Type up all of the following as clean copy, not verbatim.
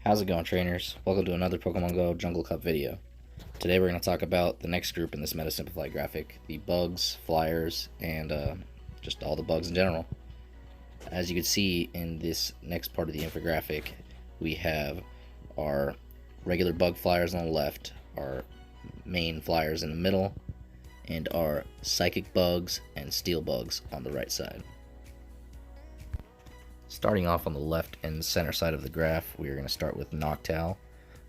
How's it going, trainers? Welcome to another Pokemon Go Jungle Cup video. Today we're going to talk about the next group in this Meta Simplified graphic, the bugs, flyers, and just all the bugs in general. As you can see in this next part of the infographic, we have our regular bug flyers on the left, our main flyers in the middle, and our psychic bugs and steel bugs on the right side. Starting off on the left and center side of the graph, we are going to start with Noctowl.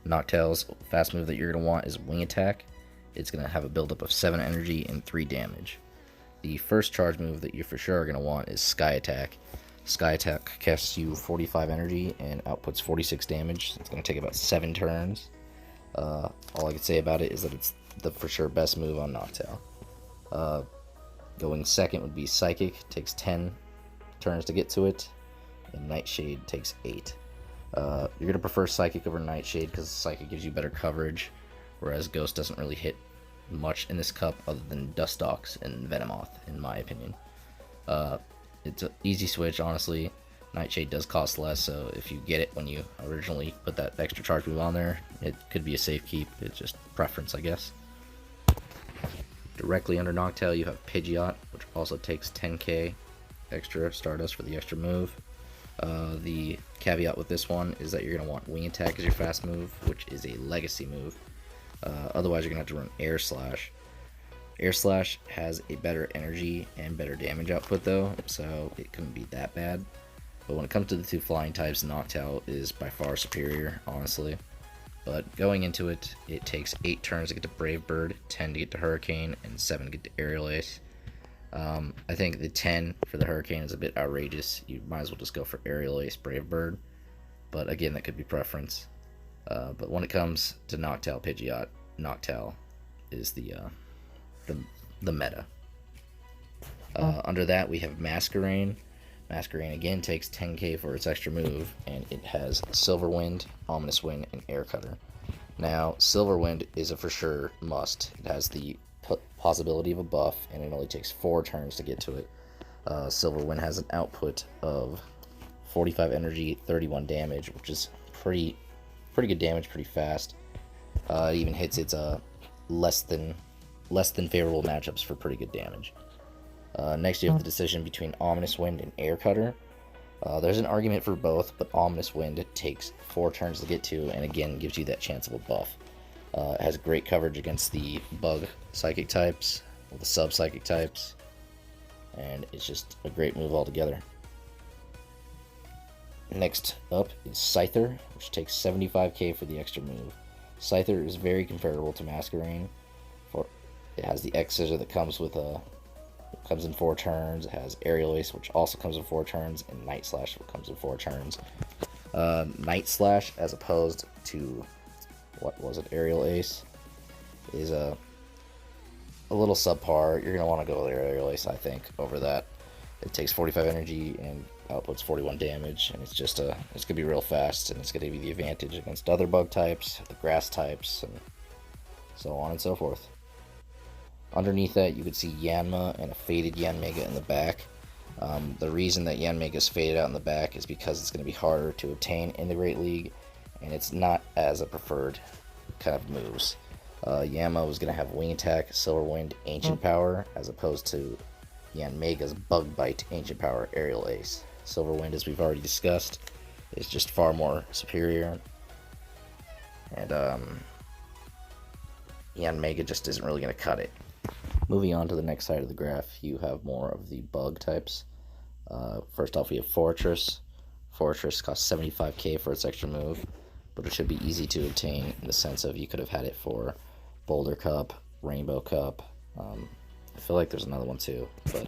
Noctowl's fast move that you're going to want is Wing Attack. It's going to have a buildup of 7 energy and 3 damage. The first charge move that you for sure are going to want is Sky Attack. Sky Attack casts you 45 energy and outputs 46 damage. It's going to take about 7 turns. All I can say about it is that it's the for sure best move on Noctowl. Going second would be Psychic. Takes 10 turns to get to it. And Nightshade takes 8. You're going to prefer Psychic over Nightshade because Psychic gives you better coverage, whereas Ghost doesn't really hit much in this cup other than Dustox and Venomoth, in my opinion. It's an easy switch, honestly. Nightshade does cost less, so if you get it when you originally put that extra charge move on there, it could be a safe keep. It's just preference, I guess. Directly under Noctowl, you have Pidgeot, which also takes 10k extra Stardust for the extra move. The caveat with this one is that you're going to want Wing Attack as your fast move, which is a legacy move. Otherwise, you're going to have to run Air Slash. Air Slash has a better energy and better damage output though, so it couldn't be that bad. But when it comes to the two flying types, Noctowl is by far superior, honestly. But going into it, it takes 8 turns to get to Brave Bird, 10 to get to Hurricane, and 7 to get to Aerial Ace. I think the 10 for the Hurricane is a bit outrageous. You might as well just go for Aerial Ace, Brave Bird. But again, that could be preference. But when it comes to Noctowl, Pidgeot, Noctowl is the meta. Under that, we have Masquerain. Masquerain again takes 10k for its extra move, and it has Silver Wind, Ominous Wind, and Air Cutter. Now, Silver Wind is a for sure must. It has the possibility of a buff, and it only takes 4 turns to get to it. Silver Wind has an output of 45 energy, 31 damage, which is pretty good damage, pretty fast. It even hits its less than favorable matchups for pretty good damage. Next, you have the decision between Ominous Wind and Air Cutter. There's an argument for both, but Ominous Wind takes 4 turns to get to, and again gives you that chance of a buff. It has great coverage against the bug psychic types, the sub-psychic types, and it's just a great move altogether. Next up is Scyther, which takes 75k for the extra move. Scyther is very comparable to Masquerain. It has the X-Scissor that comes in 4 turns. It has Aerial Ace, which also comes in 4 turns, and Night Slash, which comes in 4 turns. Night Slash, as opposed to Aerial Ace, is a little subpar. You're going to want to go with Aerial Ace, I think, over that. It takes 45 energy and outputs 41 damage, and it's going to be real fast, and it's going to be the advantage against other bug types, the grass types, and so on and so forth. Underneath that, you could see Yanma and a faded Yanmega in the back. The reason that Yanmega is faded out in the back is because it's going to be harder to obtain in the Great League, and it's not as a preferred kind of moves. Yanma was going to have Wing Attack, Silver Wind, Ancient Power, as opposed to Yanmega's Bug Bite, Ancient Power, Aerial Ace. Silver Wind, as we've already discussed, is just far more superior, and Yanmega just isn't really going to cut it. Moving on to the next side of the graph, you have more of the bug types. First off, we have Fortress. Fortress costs 75k for its extra move, but it should be easy to obtain in the sense of you could have had it for Boulder Cup, Rainbow Cup. I feel like there's another one too, but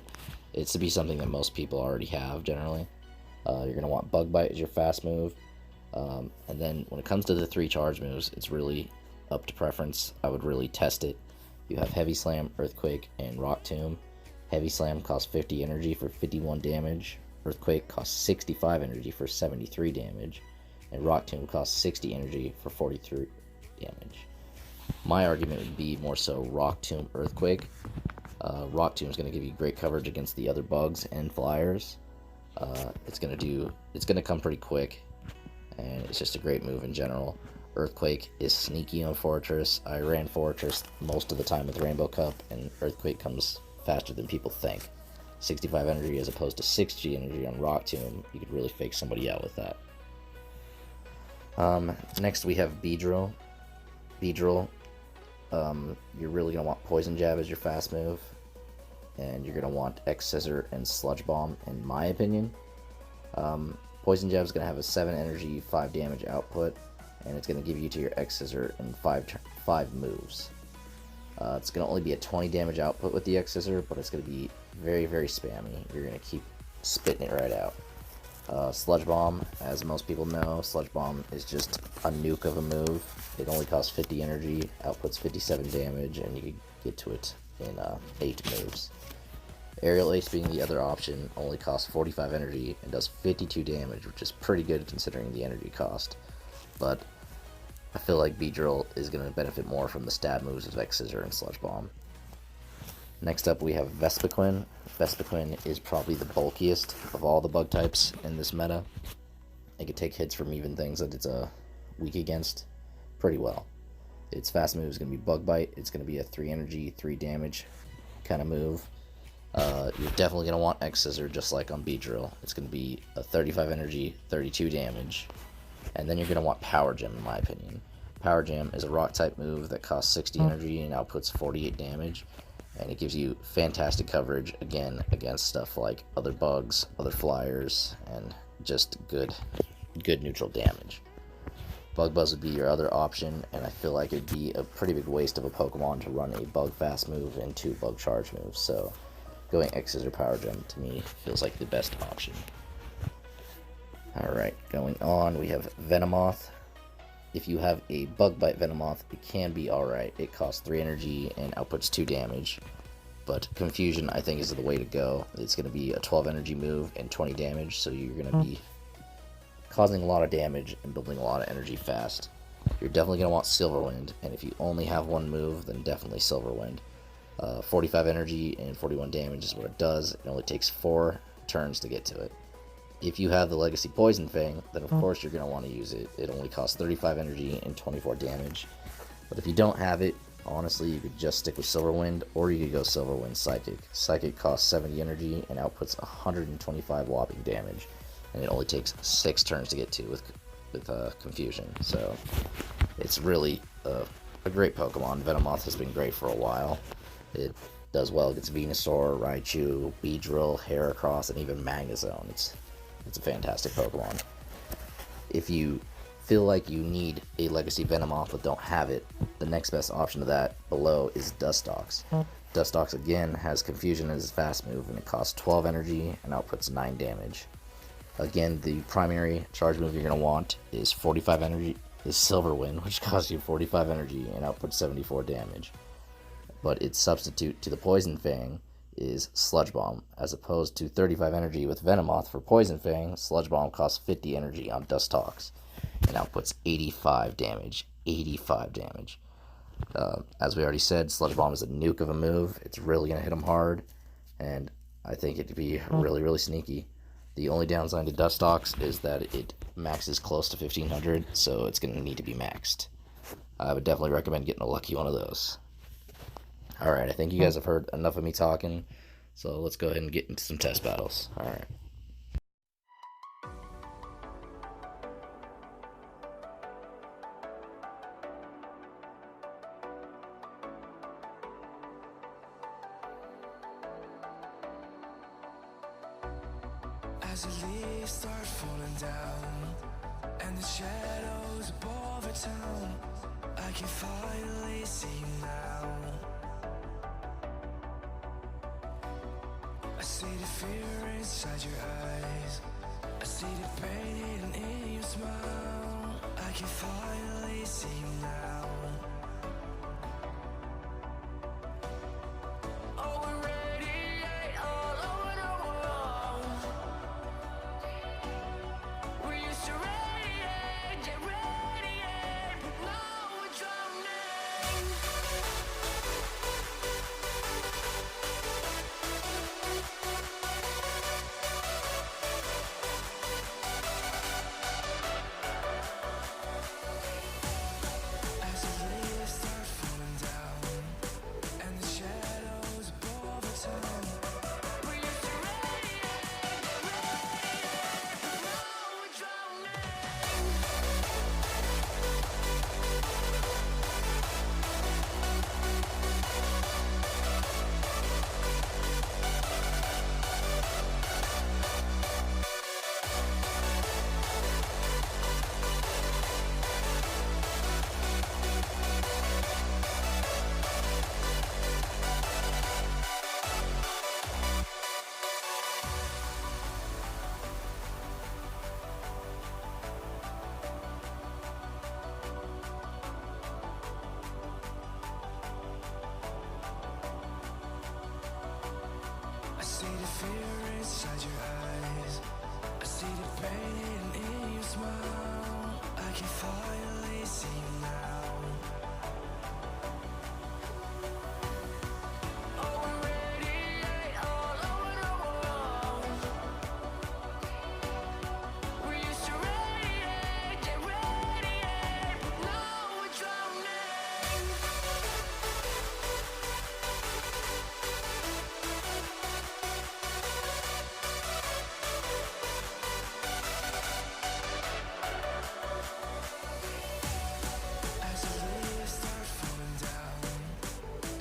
it's to be something that most people already have generally. You're going to want Bug Bite as your fast move, and then when it comes to the 3 charge moves, it's really up to preference. I would really test it. You have Heavy Slam, Earthquake, and Rock Tomb. Heavy Slam costs 50 energy for 51 damage. Earthquake costs 65 energy for 73 damage. And Rock Tomb costs 60 energy for 43 damage. My argument would be more so Rock Tomb, Earthquake. Rock Tomb is going to give you great coverage against the other bugs and flyers. It's going to come pretty quick, and it's just a great move in general. Earthquake is sneaky on Fortress. I ran Fortress most of the time with Rainbow Cup, and Earthquake comes faster than people think. 65 energy as opposed to 6G energy on Rock Tomb. You could really fake somebody out with that. Next we have Beedrill. Beedrill, you're really going to want Poison Jab as your fast move, and you're going to want X Scissor and Sludge Bomb, in my opinion. Poison Jab is going to have a 7 energy, 5 damage output, and it's going to give you to your X Scissor in 5 moves. It's going to only be a 20 damage output with the X Scissor, but it's going to be very, very spammy. You're going to keep spitting it right out. Sludge Bomb, as most people know, Sludge Bomb is just a nuke of a move. It only costs 50 energy, outputs 57 damage, and you can get to it in 8 moves. Aerial Ace being the other option only costs 45 energy and does 52 damage, which is pretty good considering the energy cost. But I feel like Beedrill is going to benefit more from the stab moves of X Scissor and Sludge Bomb. Next up we have Vespiquen. Vespiquen is probably the bulkiest of all the bug types in this meta. It can take hits from even things that it's weak against pretty well. Its fast move is going to be Bug Bite. It's going to be a 3 energy, 3 damage kind of move. You're definitely going to want X Scissor just like on Beedrill. It's going to be a 35 energy, 32 damage. And then you're going to want Power Gem in my opinion. Power Gem is a rock type move that costs 60 energy and outputs 48 damage. And it gives you fantastic coverage, again, against stuff like other bugs, other flyers, and just good neutral damage. Bug Buzz would be your other option, and I feel like it'd be a pretty big waste of a Pokemon to run a Bug Fast move and 2 Bug Charge moves, so going X Scissor Power Gem to me feels like the best option. Alright, going on, we have Venomoth. If you have a Bug Bite Venomoth, it can be alright. It costs 3 energy and outputs 2 damage. But Confusion, I think, is the way to go. It's going to be a 12 energy move and 20 damage, so you're going to be causing a lot of damage and building a lot of energy fast. You're definitely going to want Silverwind, and if you only have one move, then definitely Silverwind. 45 energy and 41 damage is what it does. It only takes 4 turns to get to it. If you have the Legacy Poison Fang, then of course you're going to want to use it. It only costs 35 energy and 24 damage. But if you don't have it, honestly, you could just stick with Silverwind, or you could go Silverwind Psychic. Psychic costs 70 energy and outputs 125 whopping damage. And it only takes 6 turns to get to with Confusion. So it's really a great Pokemon. Venomoth has been great for a while. It does well against Venusaur, Raichu, Beedrill, Heracross, and even Magnezone. It's a fantastic Pokemon. If you feel like you need a Legacy Venomoth but don't have it, the next best option to that below is Dustox. Dustox again has Confusion as his fast move, and it costs 12 energy and outputs 9 damage. Again, the primary charge move you're going to want is 45 energy, is Silverwind, which costs you 45 energy and outputs 74 damage. But its substitute to the Poison Fang is Sludge Bomb. As opposed to 35 energy with Venomoth for Poison Fang, Sludge Bomb costs 50 energy on Dustox and outputs 85 damage. 85 damage. As we already said, Sludge Bomb is a nuke of a move. It's really going to hit them hard, and I think it'd be really, really sneaky. The only downside to Dustox is that it maxes close to 1500, so it's going to need to be maxed. I would definitely recommend getting a lucky one of those. Alright, I think you guys have heard enough of me talking, so let's go ahead and get into some test battles. Alright. As the leaves start falling down and the shadows above the town, I can finally see you now. I see the fear inside your eyes, I see the pain hidden in your smile. I can finally see you now. Oh, we radiate all over the world. We used to radiate, yeah, radiate, but now we're drowning. fear inside your eyes. I see the pain in your smile. I can finally see you now. Oh, we radiate all over the world. We used to radiate, get radiate, but now we're drowning. As the leaves start falling down,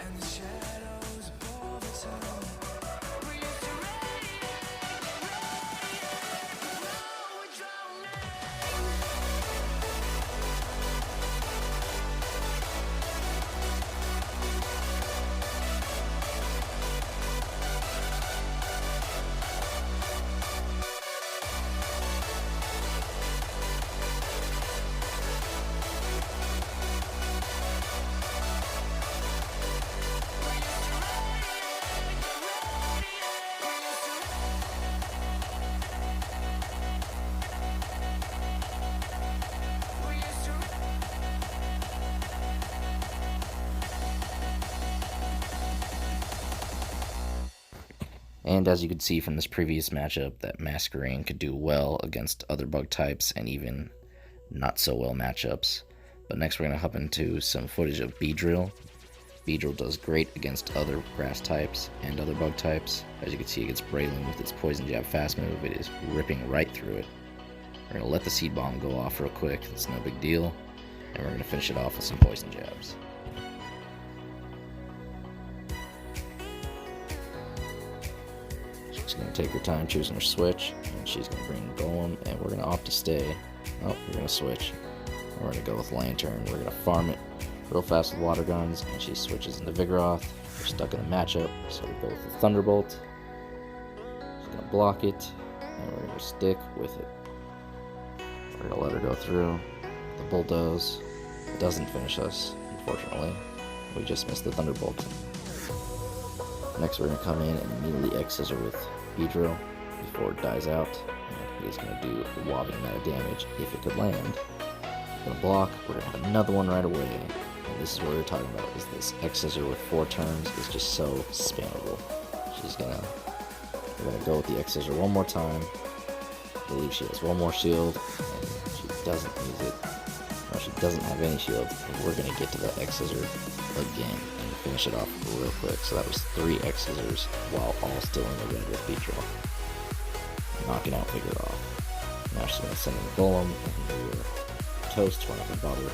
and the shadows above the town. We used to radiate, but now we're drowning. And as you could see from this previous matchup, that Masquerain could do well against other bug types and even not so well matchups. But next we're going to hop into some footage of Beedrill. Beedrill does great against other grass types and other bug types. As you can see against Braylon with its Poison Jab fast move, it is ripping right through it. We're going to let the Seed Bomb go off real quick, it's no big deal. And we're going to finish it off with some Poison Jabs. She's going to take her time choosing her switch, and she's going to bring Golem, and we're going to opt to stay. Oh, we're going to switch. We're going to go with Lantern. We're going to farm it real fast with Water Guns, and she switches into Vigoroth. We're stuck in the matchup, so we go with the Thunderbolt. She's going to block it, and we're going to stick with it. We're going to let her go through. The Bulldoze doesn't finish us, unfortunately. We just missed the Thunderbolt. Next, we're going to come in and immediately X-Scissor with Beedrill before it dies out. And it is going to do a whopping amount of damage if it could land. We're going to block. We're going to have another one right away. And this is what we're talking about, is this X-Scissor with 4 turns is just so spammable. We're going to go with the X-Scissor one more time. I believe she has one more shield, and she doesn't use it. No, she doesn't have any shields, and we're going to get to that X-Scissor again and finish it off real quick. So that was 3 X-Scissors while all still in the red with Beedrill. Knocking out Vigoroth. Now she's going to send in the Golem, and we are toast for another bottle.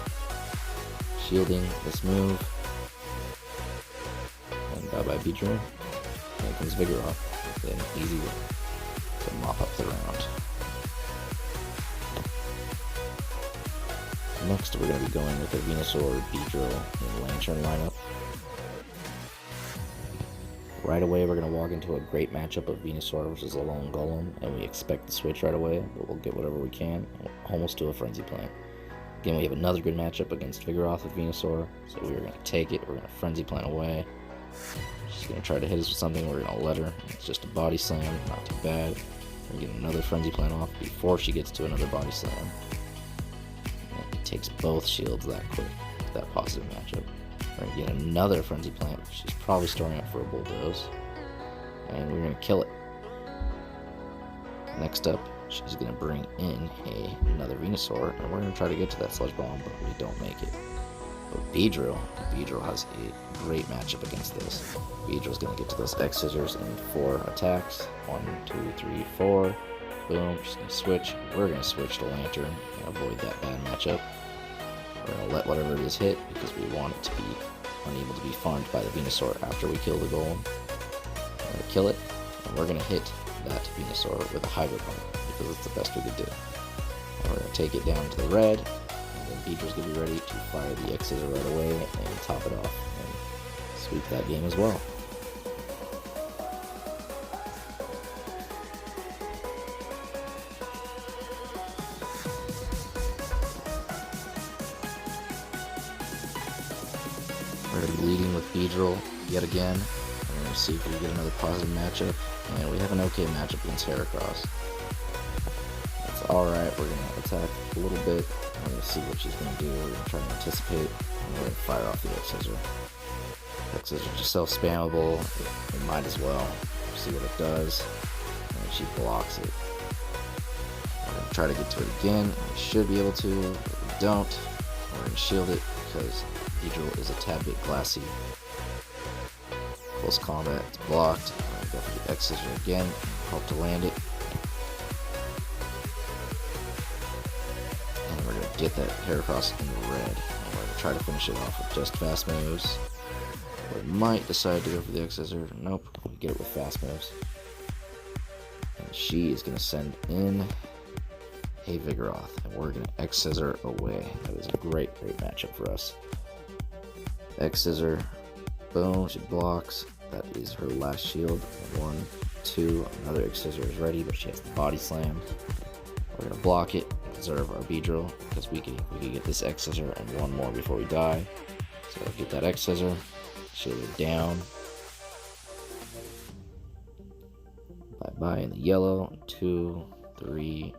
Shielding this move. And bye-bye Beedrill. And here comes Vigoroth. With an easy win to mop up the round. Next, we're going to be going with a Venusaur, Beedrill, and Lantern lineup. Right away, we're going to walk into a great matchup of Venusaur versus a lone Golem, and we expect the switch right away, but we'll get whatever we can, almost to a Frenzy Plant. Again, we have another good matchup against Vigoroth with Venusaur, so we're going to take it, we're going to Frenzy Plant away. She's going to try to hit us with something, we're going to let her. It's just a Body Slam, not too bad. We're going to get another Frenzy Plant off before she gets to another Body Slam. Takes both shields that quick, that positive matchup. We're going to get another Frenzy Plant. She's probably storing up for a Bulldoze. And we're going to kill it. Next up, she's going to bring in another Venusaur, and we're going to try to get to that Sludge Bomb, but we don't make it. But Beedrill has a great matchup against this. Beedrill's going to get to those X-Scissors in 4 attacks. 1, 2, 3, 4. Boom, she's going to switch. We're going to switch to Lantern and avoid that bad matchup. We're going to let whatever it is hit because we want it to be unable to be farmed by the Venusaur after we kill the Golem. We're going to kill it, and we're going to hit that Venusaur with a Hydro Pump because it's the best we could do. And we're going to take it down to the red, and then Beedrill's going to be ready to fire the X-Scissor right away and top it off and sweep that game as well. We're going to be leading with Beedrill yet again. We're going to see if we get another positive matchup. And we have an okay matchup against Heracross. That's alright. We're going to attack a little bit. We're going to see what she's going to do. We're going to try and anticipate. And we're going to fire off the X-Scissor. X-Scissor is just self-spammable. We might as well see what it does. And she blocks it. We're going to try to get to it again. We should be able to, but we don't. We're going to shield it because Beedrill is a tad bit glassy. Close combat, it's blocked. Go for the X-Scissor again. Hope to land it. And we're going to get that Heracross in the red. And we're going to try to finish it off with just fast moves. We might decide to go for the X-Scissor. Nope, we get it with fast moves. And she is going to send in a Vigoroth, and we're going to X-Scissor away. That is a great matchup for us. X-Scissor, boom, she blocks. That is her last shield. 1, 2, another X-Scissor is ready, but she has the body slam. We're going to block it, preserve our Beedrill, because we can get this X-Scissor and one more before we die. So get that X-Scissor, shield it down. Bye-bye in the yellow. 2, 3,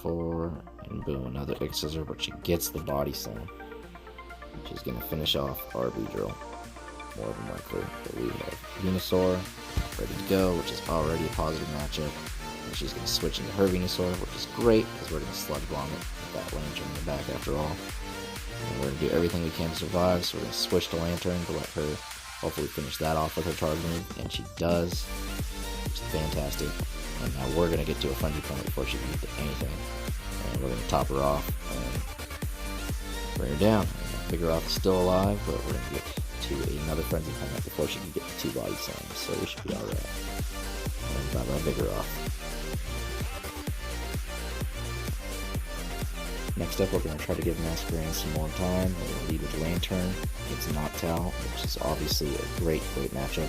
4, and boom, another X-Scissor, but she gets the body slam. She's going to finish off our Beedrill, more than likely. But we have Venusaur ready to go, which is already a positive matchup. And she's going to switch into her Venusaur, which is great, because we're going to Sludge Bomb it with that Lantern in the back after all. And we're going to do everything we can to survive, so we're going to switch to Lantern to let her hopefully finish that off with her charge move, and she does, which is fantastic. And now we're going to get to a Frenzy Plant before she can get to anything. And we're going to top her off and bring her down. Vigoroth is still alive, but we're going to get to another Frenzy Plant before she can get the 2 body slams, so we should be alright. And bye-bye Vigoroth. Next up, we're going to try to give Masquerain some more time. We're going to lead with Lantern against Noctowl, which is obviously a great matchup.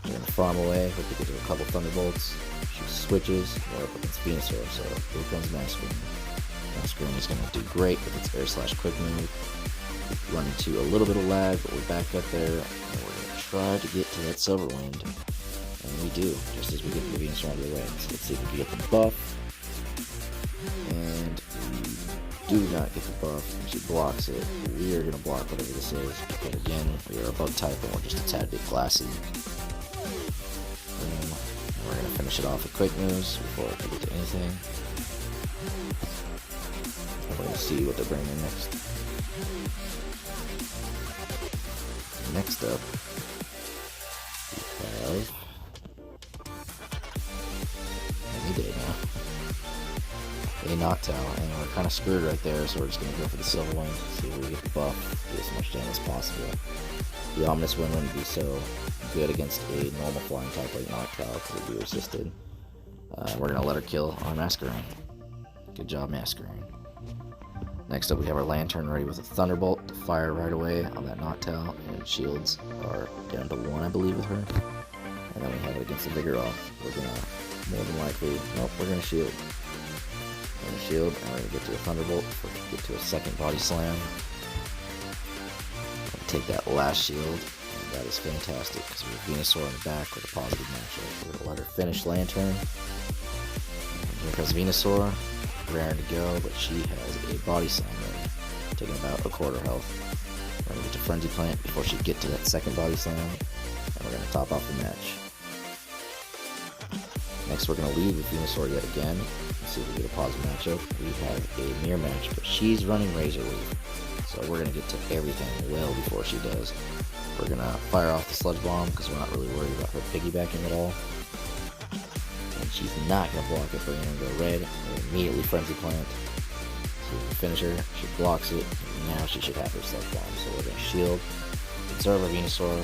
We're going to farm away, hope we get to a couple Thunderbolts. She switches, we're up against Venusaur, so here comes Masquerain. Masquerain is going to do great with its Air/Quick move. We run into a little bit of lag, but we're back up there, and we're going to try to get to that Silver Wind. And we do, just as we get the Venusaur out of the way. So let's see if we can get the buff. And we do not get the buff, and she blocks it. We are going to block whatever this is, because again, we are a bug type, and we're just a tad bit glassy. And we're going to finish it off with quick moves before I can get to anything. And we're going to see what they're bringing in next. Next up, we have any day now. A Noctowl, and we're kind of screwed right there, so we're just going to go for the Silver Wind, see if we get the buff, do as much damage as possible. The Ominous Wind wouldn't be so good against a normal flying type like Noctowl, because it would be resisted. We're going to let her kill our Masquerain. Good job, Masquerain. Next up, we have our Lantern ready with a Thunderbolt to fire right away on that Noctowl, and shields are down to 1, I believe, with her. And then we have it against the Vigoroth. We're going to, more than likely, nope, we're going to shield. We're going to shield, and we're going to get to a Thunderbolt before we can get to a second Body Slam. Take that last shield, and that is fantastic, because we have Venusaur in the back with a positive matchup. We're going to let her finish Lantern. And here comes Venusaur. Raring to go, but she has a Body Slam ready, taking about a quarter health. We're going to get to Frenzy Plant before she get to that second Body Slam, and we're going to top off the match. Next, we're going to lead with Venusaur yet again, and see if we get a positive matchup. We have a mirror match, but she's running Razor Leaf, so we're going to get to everything well before she does. We're going to fire off the Sludge Bomb, because we're not really worried about her piggybacking at all. She's not going to block it, but we're going to go red and immediately Frenzy Plant. So we can finish her, she blocks it, and now she should have her Sludge Bomb. So we're going to shield, conserve our Venusaur,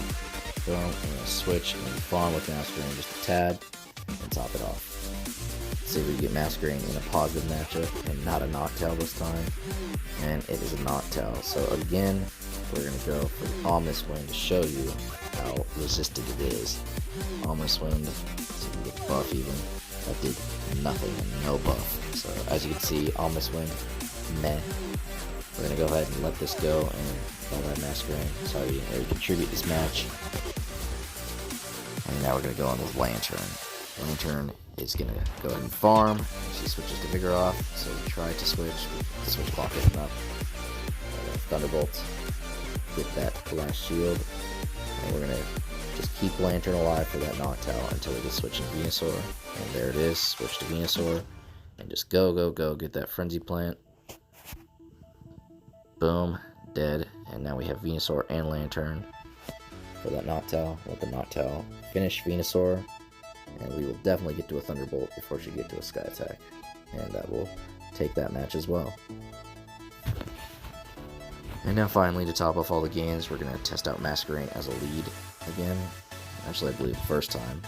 boom, and we're going to switch and farm with Masquerain just a tad, and top it off. See if we can get Masquerain in a positive matchup, and not a Noctowl this time. And it is a Noctowl. So again, we're going to go for the Ominous Wind to show you how resisted it is. Ominous Wind, so we can get the buff even. That did nothing and no buff. So as you can see, Ominous Wind, meh. We're going to go ahead and let this go, and bye-bye Masquerain. Sorry you didn't really contribute this match. And now we're going to go on with Lantern. Lantern is going to go ahead and farm. She switches to Vigoroth, so we tried to switch block it up. Thunderbolt, get that last shield. And we're going to just keep Lantern alive for that Noctowl until we get switched to Venusaur. And there it is, switch to Venusaur. And just go, go, go, get that Frenzy Plant. Boom, dead. And now we have Venusaur and Lantern for that Noctowl. Let the Noctowl finish Venusaur. And we will definitely get to a Thunderbolt before she gets to a Sky Attack. And that will take that match as well. And now finally, to top off all the games, we're going to test out Masquerain as a lead again. Actually, I believe the first time.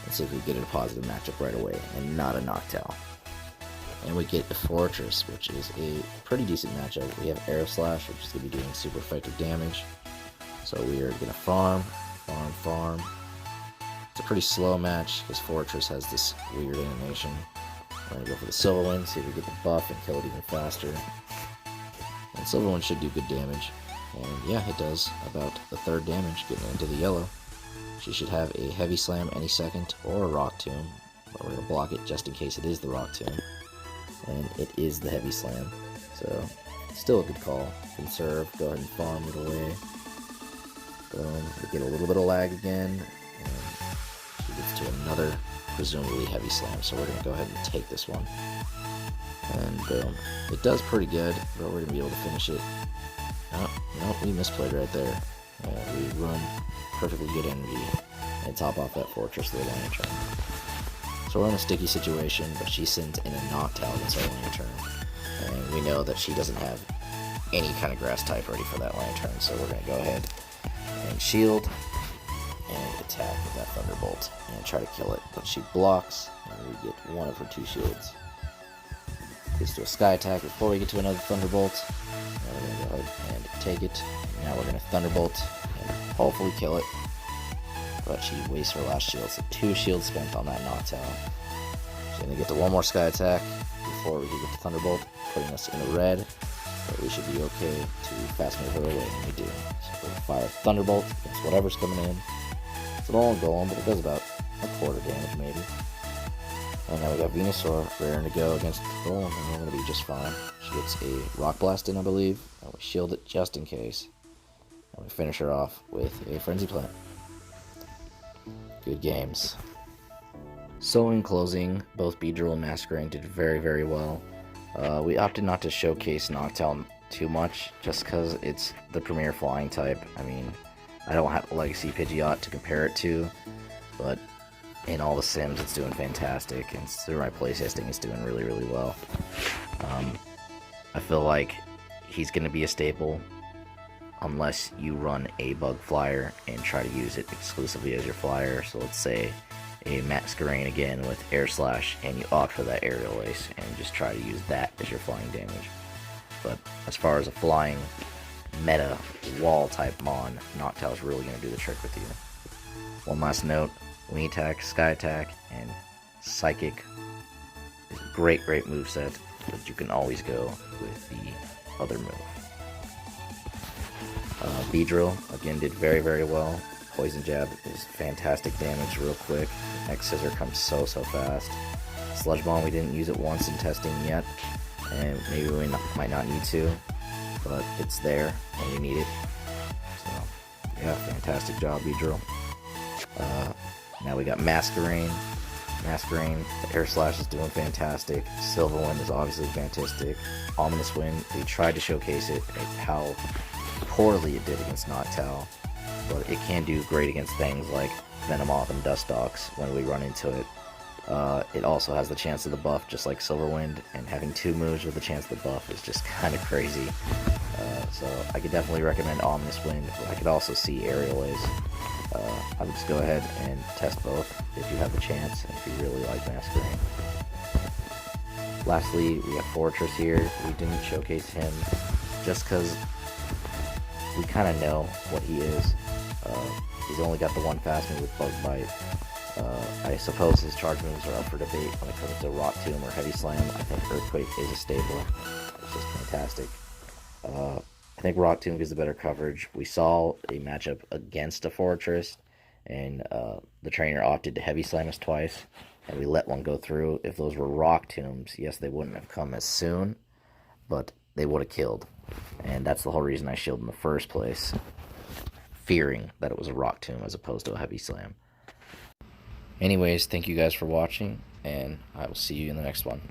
Let's see if we get a positive matchup right away and not a Noctowl. And we get a Fortress, which is a pretty decent matchup. We have Air Slash, which is going to be doing super effective damage. So we are going to farm. It's a pretty slow match because Fortress has this weird animation. We're going to go for the Silverwind, see if we get the buff and kill it even faster. And Silverwind should do good damage. And yeah, it does about the third damage, getting into the yellow. She should have a Heavy Slam any second or a Rock Tomb. But we're going to block it just in case it is the Rock Tomb. And it is the Heavy Slam. So, still a good call. Conserve, go ahead and farm it away. Boom, we get a little bit of lag again. And she gets to another, presumably Heavy Slam. So we're going to go ahead and take this one. And boom. It does pretty good, but we're going to be able to finish it. No, we misplayed right there. We run perfectly good energy and top off that Fortress with a Lantern. So we're in a sticky situation, but she sends in a Noctowl against our Lantern. And we know that she doesn't have any kind of grass type ready for that Lantern, so we're going to go ahead and shield and attack with that Thunderbolt and try to kill it. But she blocks, and we get one of her two shields. Gets to a Sky Attack before we get to another Thunderbolt. And we're going to go ahead and take it. And now we're going to Thunderbolt and hopefully kill it. But she wastes her last shield, so 2 shields spent on that Noctowl. She's going to get to one more Sky Attack before we can get to Thunderbolt, putting us in the red. But we should be okay to fast move her away, and we do. So we're going to fire Thunderbolt against whatever's coming in. It's an all Golem, but it does about a quarter damage maybe. And now we got Venusaur raring to go against Wholm, and we're going to be just fine. She gets a Rock Blast in, I believe, and we shield it just in case. And we finish her off with a Frenzy Plant. Good games. So in closing, both Beedrill and Masquerain did very, very well. We opted not to showcase Noctowl too much, just because it's the premier flying type. I mean, I don't have a Legacy Pidgeot to compare it to, but in all the sims it's doing fantastic, and through my playtesting it's doing really, really well. I feel like he's going to be a staple unless you run a Bug Flyer and try to use it exclusively as your flyer. So let's say a Masquerain again with Air Slash, and you opt for that Aerial Ace and just try to use that as your flying damage. But as far as a flying meta wall type mon, Noctowl is really going to do the trick with you. One last note, Wing Attack, Sky Attack, and Psychic is a great, great moveset, but you can always go with the other move. Beedrill, again, did very, very well. Poison Jab is fantastic damage real quick. Next Scissor comes so, so fast. Sludge Bomb, we didn't use it once in testing yet, and maybe we might not need to, but it's there, and you need it. So, yeah, fantastic job, Beedrill. Now we got Masquerain. Masquerain, the Air Slash is doing fantastic. Silverwind is obviously fantastic. Ominous Wind, we tried to showcase it, how poorly it did against Noctowl, but it can do great against things like Venomoth and Dustox when we run into it. It also has the chance of the buff just like Silverwind, and having 2 moves with the chance of the buff is just kind of crazy. So I could definitely recommend Ominous Wind. I could also see Aerial Ace. I would just go ahead and test both if you have the chance, and if you really like Masquerain. Lastly, we have Fortress here. We didn't showcase him just because we kind of know what he is. He's only got the one fast move with Bug Bite. I suppose his charge moves are up for debate when it comes to Rock Tomb or Heavy Slam. I think Earthquake is a staple. It's just fantastic. I think Rock Tomb gives the better coverage. We saw a matchup against a Fortress, and the trainer opted to heavy slam us twice, and we let one go through. If those were rock tombs, yes, they wouldn't have come as soon, but they would have killed. And that's the whole reason I shielded in the first place, fearing that it was a rock tomb as opposed to a heavy slam. Anyways, thank you guys for watching, and I will see you in the next one.